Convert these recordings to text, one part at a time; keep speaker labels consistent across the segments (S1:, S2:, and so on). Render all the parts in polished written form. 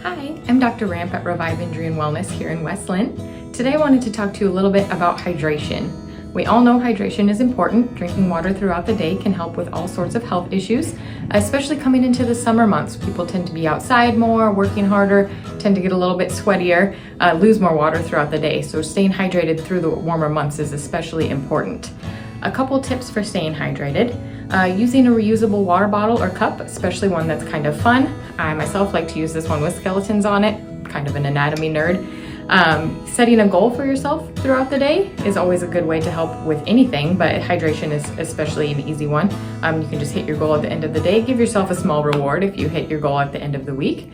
S1: Hi, I'm Dr. Ramp at Revive Injury and Wellness here in West Linn. Today I wanted to talk to you a little bit about hydration. We all know hydration is important. Drinking water throughout the day can help with all sorts of health issues, especially coming into the summer months. People tend to be outside more, working harder, tend to get a little bit sweatier, lose more water throughout the day. So staying hydrated through the warmer months is especially important. A couple tips for staying hydrated. Using a reusable water bottle or cup, especially one that's kind of fun. I myself like to use this one with skeletons on it, kind of an anatomy nerd. Setting a goal for yourself throughout the day is always a good way to help with anything, but hydration is especially an easy one. You can just hit your goal at the end of the day. Give yourself a small reward if you hit your goal at the end of the week.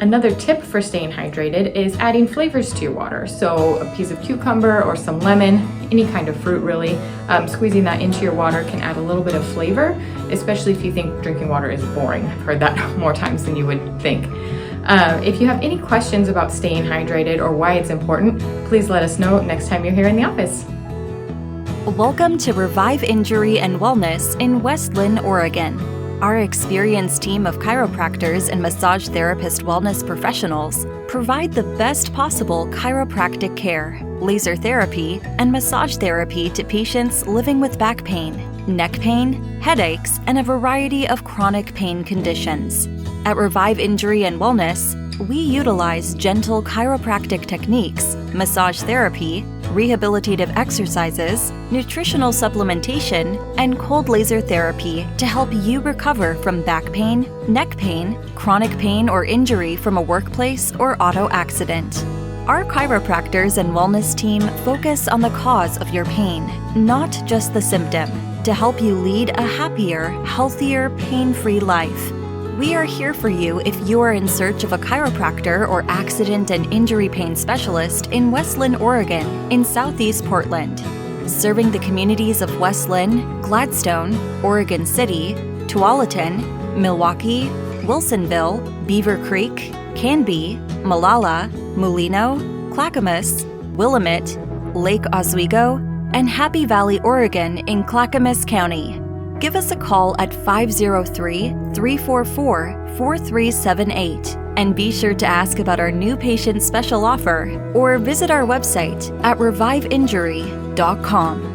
S1: Another tip for staying hydrated is adding flavors to your water. So a piece of cucumber or some lemon, any kind of fruit really, squeezing that into your water can add a little bit of flavor, especially if you think drinking water is boring. I've heard that more times than you would think. If you have any questions about staying hydrated or why it's important, please let us know next time you're here in the office.
S2: Welcome to Revive Injury and Wellness in West Linn, Oregon. Our experienced team of chiropractors and massage therapist wellness professionals provide the best possible chiropractic care, laser therapy, and massage therapy to patients living with back pain, neck pain, headaches, and a variety of chronic pain conditions. At Revive Injury and Wellness, we utilize gentle chiropractic techniques, massage therapy, rehabilitative exercises, nutritional supplementation, and cold laser therapy to help you recover from back pain, neck pain, chronic pain, or injury from a workplace or auto accident. Our chiropractors and wellness team focus on the cause of your pain, not just the symptom, to help you lead a happier, healthier, pain-free life. We are here for you if you are in search of a chiropractor or accident and injury pain specialist in West Linn, Oregon, in Southeast Portland. Serving the communities of West Linn, Gladstone, Oregon City, Tualatin, Milwaukie, Wilsonville, Beavercreek, Canby, Molalla, Mulino, Clackamas, Willamette, Lake Oswego, and Happy Valley, Oregon in Clackamas County. Give us a call at 503-344-4378 and be sure to ask about our new patient special offer or visit our website at reviveinjury.com.